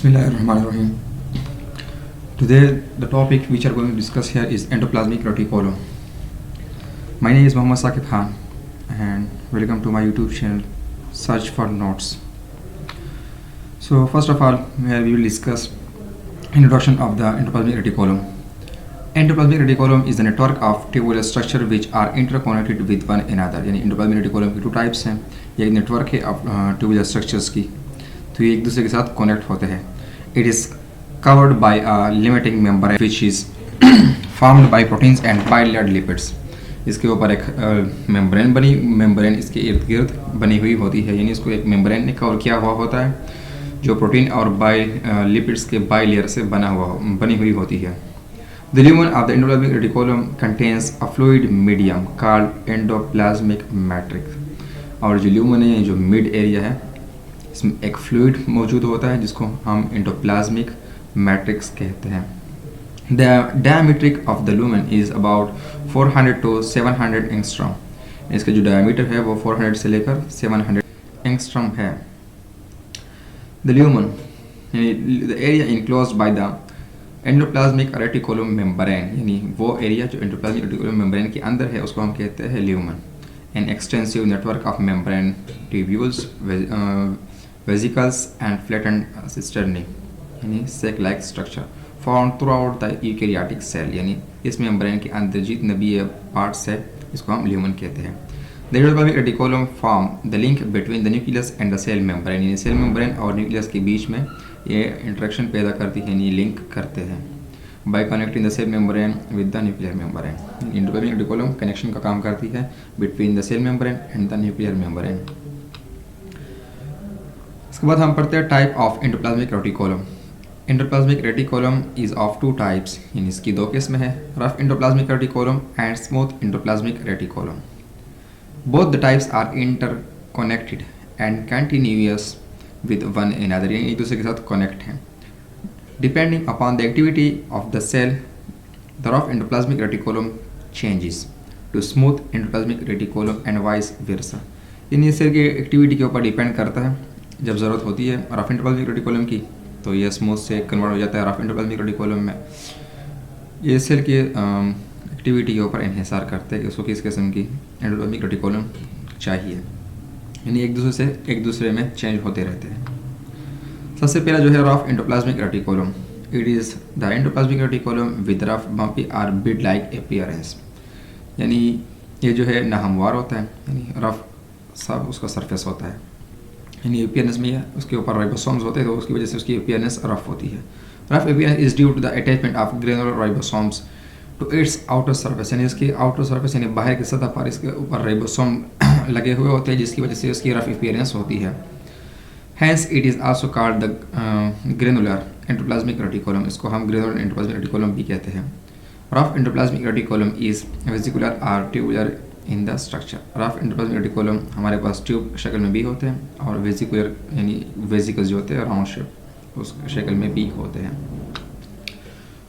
Bismillahirrahmanirrahim. Today, the topic which we are going to discuss here is endoplasmic reticulum. My name is Mohammad Saqib Khan, and welcome to my YouTube channel, Search for Notes. So, first of all, here we will discuss introduction of the endoplasmic reticulum. Endoplasmic reticulum is the network of tubular structure which are interconnected with one another. यानी endoplasmic reticulum की 2 types हैं. ये एक network है tubular structures की, तो ये एक दूसरे के साथ कनेक्ट होते हैं. It is covered by a limiting membrane which is formed by proteins and bilayered lipids. इसके ऊपर एक मेम्ब्रेन इसके इर्द गिर्द बनी हुई होती है, यानी इसको एक मेम्ब्रेन ने कवर किया हुआ होता है जो प्रोटीन और लिपिड्स के बाई लेयर से बनी हुई होती है. The lumen of the endoplasmic reticulum contains a fluid medium called endoplasmic matrix. और जो ल्यूमन है, जो मिड एरिया है, इसमें एक फ्लूइड मौजूद होता है जिसको हम एंडोप्लाज्मिक मैट्रिक्स कहते हैं. The diameter of the lumen is about 400 to 700 angstrom. इसका जो डायमीटर है वो 400 से लेकर 700 एंगस्ट्रॉम है. The lumen, the area enclosed by the endoplasmic reticulum membrane, यानी वो एरिया जो एंडोप्लाज्मिक रेटिकुलम मेम्ब्रेन के अंदर है उसको हम कहते हैं lumen. An extensive network of membrane tubules, vesicles and flattened cisternae, यानी sac-like structure found throughout the eukaryotic cell. यानी इस मेम्ब्रेन के अंदर जितने भी ये पार्ट्स है इसको हम ल्यूमन कहते हैं. The endoplasmic reticulum form the link between the nucleus and the cell membrane. यानी सेल मेम्ब्रेन और न्यूक्लियस के बीच में ये इंटरेक्शन पैदा करती है, यानी लिंक करते हैं by connecting the cell membrane with the nuclear membrane. Endoplasmic reticulum connection का काम करती है between the cell membrane and the nuclear membrane. इसके बाद हम पढ़ते हैं type of endoplasmic reticulum. Endoplasmic reticulum is of 2 types, यानी इसकी 2 किस्में हैं, rough endoplasmic reticulum and smooth endoplasmic reticulum. Both the types are interconnected and continuous with one another, यानी एक दूसरे के साथ कनेक्ट हैं. Depending upon the activity of the cell, the rough endoplasmic reticulum changes to smooth endoplasmic reticulum and vice versa. यानी cell की activity के ऊपर डिपेंड करता है. जब ज़रूरत होती है रफ एंडोप्लाज्मिक रेटिकुलम की तो ये स्मूथ से कन्वर्ट हो जाता है रफ एंडोप्लाज्मिक रेटिकुलम में. ये सेल की एक्टिविटी के ऊपर इन्हिसार करते हैं कि उसको किस किस्म की एंडोप्लाज्मिक रेटिकुलम चाहिए, यानी एक दूसरे में चेंज होते रहते हैं. सबसे पहला जो है rough endoplasmic reticulum. It is the endoplasmic reticulum with rough bumpy or bead like appearance, यानी ये जो है नाहमवार होता है, यानी रफ सब उसका सरफेस होता है, यानी अपीयरेंस में उसके ऊपर राइबोसोम्स होते हैं तो उसकी वजह से उसकी अपीयरेंस रफ होती है. Rough appearance is due to the attachment of granular ribosomes to its outer surface, यानी इसकी आउटर सरफेस यानी बाहर की सतह पर इसके ऊपर राइबोसोम लगे हुए होते हैं जिसकी वजह से उसकी रफ अपीयरेंस होती है. Hence, it is also called the granular endoplasmic reticulum. इसको हम granular endoplasmic reticulum भी कहते हैं. Rough endoplasmic reticulum is vesicular or tubular in the structure. Rough endoplasmic reticulum हमारे पास ट्यूब शक्ल में भी होते हैं और वेसिकुलर यानी वेसिकल्स जो होते हैं राउंड शेप उस शक्ल में भी होते हैं.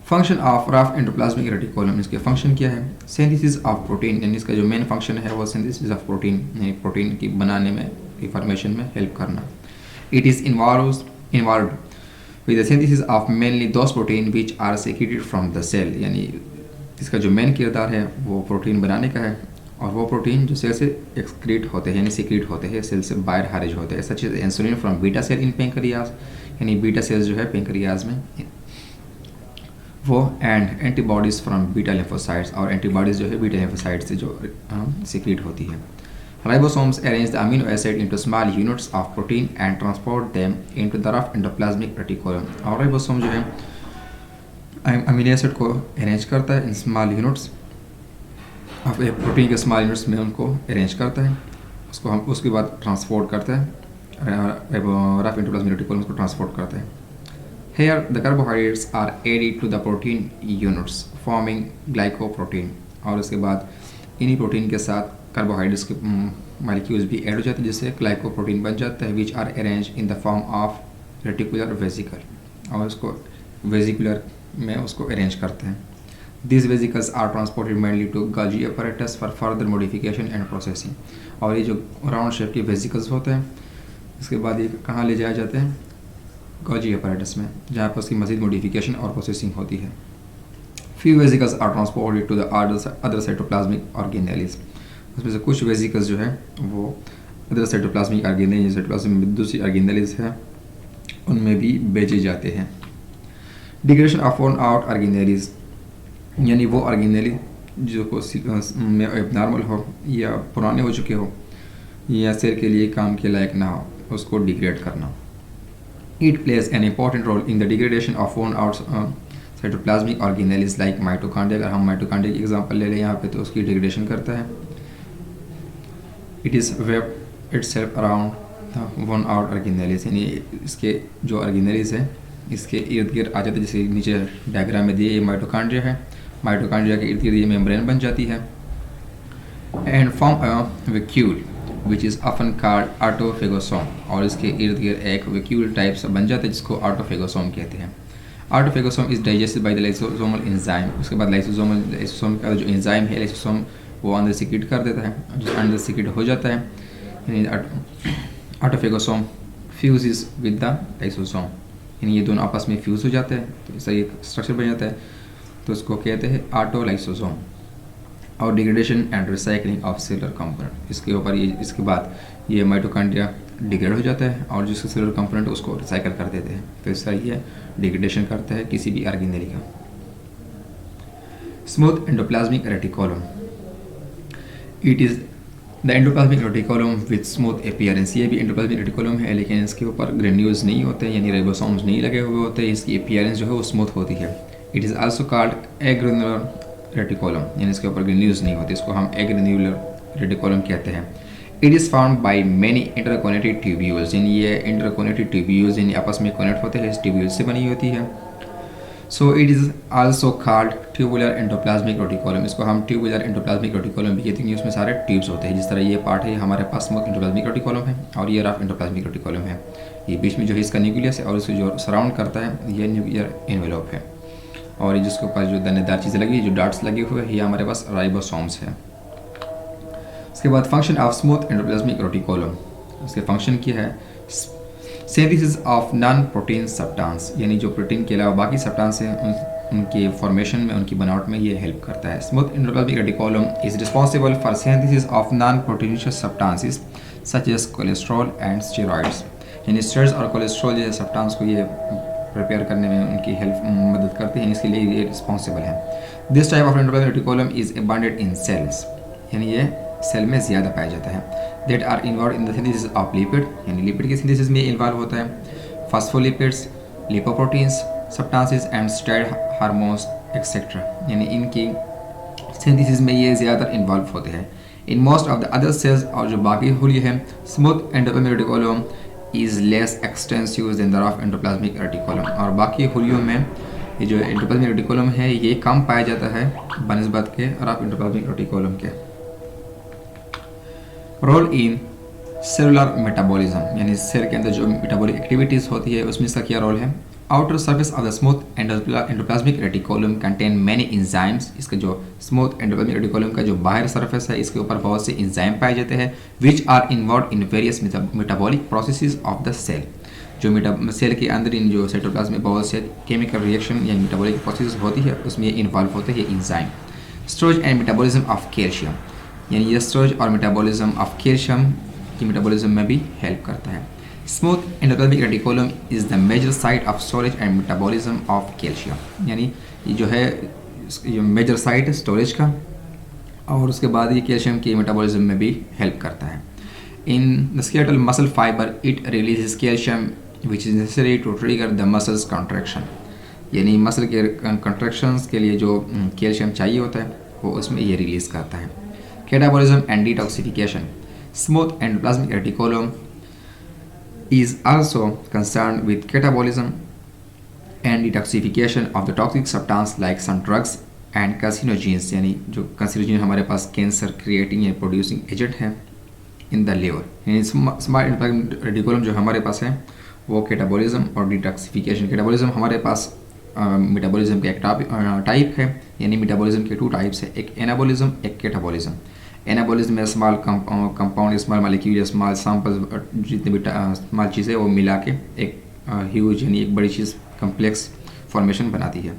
Function of rough endoplasmic reticulum, इसके फंक्शन क्या है? सिंथेसिस ऑफ प्रोटीन, यानी इसका जो मेन फंक्शन है वो सिंथेसिस ऑफ प्रोटीन, यानी प्रोटीन की बनाने में फॉर्मेशन में हेल्प करना. It is involved with the synthesis of mainly those protein which are secreted from the cell, यानी इसका जो मेन किरदार है वो प्रोटीन बनाने का है और वो प्रोटीन जो सेल से एक्सक्रीट होते हैं यानी सीक्रेट होते हैं, सेल से बाहर खारिज होते हैं, such as insulin from beta cell in pancreas, यानी बीटा सेल्स जो है पेंक्रियाज में वो, and antibodies from beta lymphocytes, और एंटीबॉडीज जो है बीटा लिम्फोसाइट्स से जो सीक्रेट होती है. Ribosomes arrange the amino acid into small units of protein and transport them into the rough endoplasmic reticulum. और राइबोसोम जो है अमीनो एसिड को अरेंज करता है in small units of A protein के स्मॉल यूनिट्स में उनको अरेंज करता है, उसको हम उसके बाद ट्रांसपोर्ट करता है रफ एंडोप्लाज्मिक रेटिकुलम को ट्रांसपोर्ट करता है. Here the carbohydrates are added to the protein units forming glycoprotein, और उसके बाद इन्हीं प्रोटीन के साथ कार्बोहाइड्रेट्स के मॉलिक्यूल्स भी ऐड हो जाते हैं जिससे ग्लाइकोप्रोटीन बन जाता है which are arrange in the form of reticular vesicle, और उसको वेसिकुलर में उसको अरेंज करते हैं. This vesicles are transported mainly to Golgi apparatus for further modification and processing. और ये जो राउंड शेप के वेसिकल्स होते हैं इसके बाद ये कहाँ ले जाए जाते हैं? गोल्जी अपैरेटस में, जहाँ पर उसकी मज़ीद मॉडिफिकेशन और प्रोसेसिंग होती है। Few vesicles are transported to the other cytoplasmic organelles, उसमें से कुछ वेसिकल्स जो है वो अदर साइटोप्लाज्मिक ऑर्गेनेलिज, साइटोप्लाज्म में दूसरी ऑर्गेनेलिज है उनमें भी भेजे जाते हैं। Degradation of worn out organelles, यानी वो ऑर्गेनेली जो में एबनॉर्मल हो या पुराने हो चुके हो या सेल के लिए काम के लायक ना हो, उसको डिग्रेड करना। It plays an important role in the degradation of worn out cytoplasmic organelles like mitochondria. अगर हम माइटोकॉन्ड्रिया की एग्जांपल ले लें यहाँ पे, तो उसकी डिग्रेडेशन करता है। It is web itself around worn out organelles, यानी इसके जो ऑर्गेनेलिज है इसके इर्द गिर्द आ जाते हैं। जैसे नीचे डायग्राम में दिए, ये माइटोकॉन्ड्रिया है, माइटोकॉन्ड्रिया के इर्द गिर्द ये मेम्ब्रेन बन जाती है and form a vacuole which is often called autophagosome, और इसके इर्द गिर्द एक वैक्यूल टाइप से बन जाता है जिसको ऑटोफेगोसोम कहते हैं। Autophagosome is digested by the lysosomal enzyme, उसके बाद लाइसोसोम का जो एंजाइम है लाइसोसोम वो अंदर सीक्रेट कर देता है, जो अंदर सीक्रेट हो जाता है, यानी ऑटोफेगोसोम फ्यूज़ विद द लाइसोसोम, यानी ये दोनों आपस में फ्यूज़ हो जाते हैं तो ऐसा एक स्ट्रक्चर बन जाता है, तो उसको कहते हैं ऑटोलाइसोसोम। और degradation and recycling of cellular component, इसके ऊपर ये इसके बाद ये माइटोकॉन्ड्रिया डिग्रेड हो जाता है और जिसके सेलुलर कंपोनेंट उसको रिसाइकल कर देते हैं, तो इस तरह ये डिग्रेडेशन करता है किसी भी ऑर्गेनेली का। Smooth endoplasmic reticulum, it is the endoplasmic reticulum with smooth appearance, ये भी एंडोप्लाज्मिक रेटिकुलम है लेकिन इसके ऊपर ग्रेन्यूल्स नहीं होते, यानी राइबोसोम्स नहीं लगे हुए होते, इसकी अपीयरेंस जो है वो स्मूथ होती है। It is also called agranular reticulum, यानी इसके ऊपर ग्रेन्यूल्स नहीं होते, इसको हम एग्रेन्युलर रेटिकुलम कहते हैं। It is formed by many interconnected tubules, यानी ये इंटरकनेक्टेड ट्यूब्यूल्स यानी आपस में कनेक्ट होते हैं, इस ट्यूब्यूल्स से बनी होती है। So it is also called tubular endoplasmic reticulum, इसको हम ट्यूबुलर एंडोप्लाज्मिक रेटिकुलम भी कहते हैं। उसमें सारे ट्यूब्स होते हैं, जिस तरह ये पार्ट है हमारे पास स्मूथ एंडोप्लाज्मिक रेटिकुलम है और ये रफ एंडोप्लाज्मिक रेटिकुलम है। ये बीच में जो है इसका न्यूक्लियस है और इसको जो सराउंड करता है ये न्यूक्लियर एनवेलप है, और ये जिसके ऊपर जो दानेदार चीज़ें लगी, जो डॉट्स लगे हुए हैं, ये हमारे पास राइबोसोम्स है। उसके बाद function of smooth endoplasmic reticulum, उसके फंक्शन क्या है? Synthesis of non protein substance, यानी जो प्रोटीन के अलावा बाकी सब्सटेंस हैं उनके फॉर्मेशन में, उनकी बनावट में ये हेल्प करता है। Smooth endoplasmic reticulum is responsible for synthesis of non proteinaceous substances such as cholesterol and steroids, यानी स्टेरॉइड्स और कोलेस्ट्रॉल जैसे सब्सटेंस को ये प्रिपेयर करने में उनकी हेल्प मदद करते हैं, इसके लिए ये रिस्पॉन्सिबल है। This type of endoplasmic reticulum is abundant in cells, यानी ये सेल में ज़्यादा पाया जाता है। That are involve in the synthesis of lipid, यानी लिपिड की सिंथेसिस में इन्वॉल्व होता है। Phospholipids, lipoproteins, substances and steroid hormones etcetera, यानी इनकी सिंथेसिस में ये ज़्यादा इन्वॉल्व होते हैं। In most of the other cells, और जो बाकी हुलिये हैं, smooth endoplasmic reticulum is less extensive then the rough endoplasmic reticulum, और बाकी हुलियों में ये जो एंडोप्लाज्मिक रेटिकुलम है ये कम पाया जाता है बनिस्बत के रफ एंडोप्लाज्मिक रेटिकुलम के। रोल इन सेलुलर मेटाबॉलिज्म, यानी सेल के अंदर जो मेटाबॉलिक एक्टिविटीज़ होती है उसमें इसका क्या रोल है? Outer surface of the smooth endoplasmic reticulum contain many enzymes, इसका जो स्मूथ एंडोप्लाज्मिक रेटिकुलम का जो बाहर सर्फेस है इसके ऊपर बहुत से इंजाइम पाए जाते हैं which are involve in various metabolic processes of the cell, जो सेल के अंदर इन जो साइटोप्लाज्म में बहुत से केमिकल रिएक्शन या मेटाबॉलिक प्रोसेस होती है उसमें इन्वॉल्व होते हैं ये enzyme. Storage and metabolism of calcium, यानी ये स्टोरेज और मेटाबॉलिज्म ऑफ कैल्शियम की मेटाबॉलिज्म में भी हेल्प करता है। Smooth endoplasmic reticulum is the major site of storage and metabolism of calcium, यानी ये जो है ये मेजर साइट है स्टोरेज का, और उसके बाद ये कैल्शियम के मेटाबॉलिज्म में भी हेल्प करता है। In the skeletal muscle fibre it releases calcium which is necessary to trigger the muscles contraction, यानी मसल के कॉन्ट्रैक्शंस के लिए जो कैल्शियम चाहिए होता है वो उसमें ये रिलीज़ करता है। Catabolism and detoxification, smooth endoplasmic reticulum is also concerned with catabolism and detoxification of the toxic substance like some drugs and carcinogens, यानी जो carcinogen हमारे पास कैंसर क्रिएटिंग या प्रोड्यूसिंग एजेंट है इन द लिवर, यानी small endoplasmic reticulum जो हमारे पास है वो कैटाबॉलिज्म और डिटॉक्सिफिकेशन। कैटाबॉलिज्म हमारे पास मेटाबॉलिज्म का एक टाइप है, यानी मेटाबॉलिज्म के टू टाइप्स है, एक एनाबॉलिज्म एक कैटाबॉलिज्म। एनाबॉलिज्म में small compound, small molecule, small samples, जितने भी स्मॉल चीज़ें वो मिला के एक ह्यूज यानी एक बड़ी चीज़ कम्प्लेक्स फॉर्मेशन बनाती है।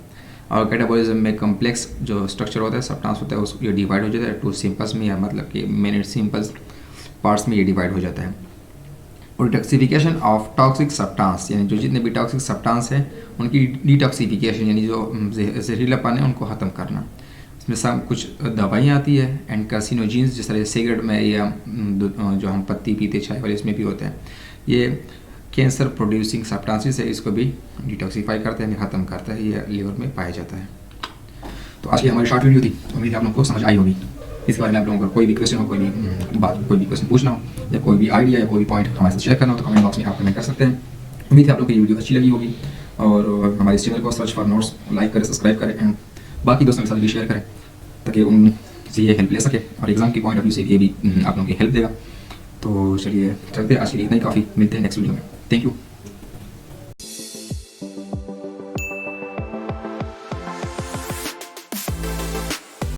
और कैटाबॉलिज्म में कम्प्लेक्स जो स्ट्रक्चर होता है, सब्सटेंस होता है, उस ये डिवाइड हो जाता है टू सिंपल्स में, या मतलब कि मेन सिंपल्स पार्ट्स में ये डिवाइड हो जाता है। और डिटॉक्सिफिकेशन ऑफ टॉक्सिक सब्सटेंस, यानी जो जितने भी टॉक्सिक सब्सटेंस हैं उनकी डिटॉक्सिफिकेशन, यानी जो जहरीलापन है उनको ख़त्म करना। इसमें सब कुछ दवाइयाँ आती है एंड कार्सिनोजेंस, जिस तरह सिगरेट में या जो हम पत्ती पीते चाय वाले, इसमें भी होते हैं। ये कैंसर प्रोड्यूसिंग सब्सटेंसेस है, इसको भी डिटॉक्सीफाई करते हैं, ख़त्म करता है, ये लीवर में पाया जाता है। तो आज की हमारी शॉर्ट वीडियो थी, उम्मीद है आप लोगों को समझ आई होगी। इस बारे में आप लोगों का कोई भी क्वेश्चन हो, कोई भी बात, कोई भी क्वेश्चन पूछना हो, या कोई भी आइडिया या कोई भी पॉइंट हमारे साथ शेयर करना हो, तो कमेंट बॉक्स में आप कमेंट कर सकते हैं। उम्मीद है आप लोगों को ये वीडियो अच्छी लगी होगी, और हमारे इस चैनल को सर्च फॉर नोट्स लाइक करें, सब्सक्राइब करें एंड बाकी दोस्तों के साथ भी शेयर करें, ताकि उनसे ये हेल्प ले सके और एग्जाम की पॉइंट ऑफ व्यू से ये भी आप लोगों की हेल्प देगा। तो चलिए चलते, आज के लिए इतना ही काफ़ी, मिलते हैं नेक्स्ट वीडियो में। Thank you.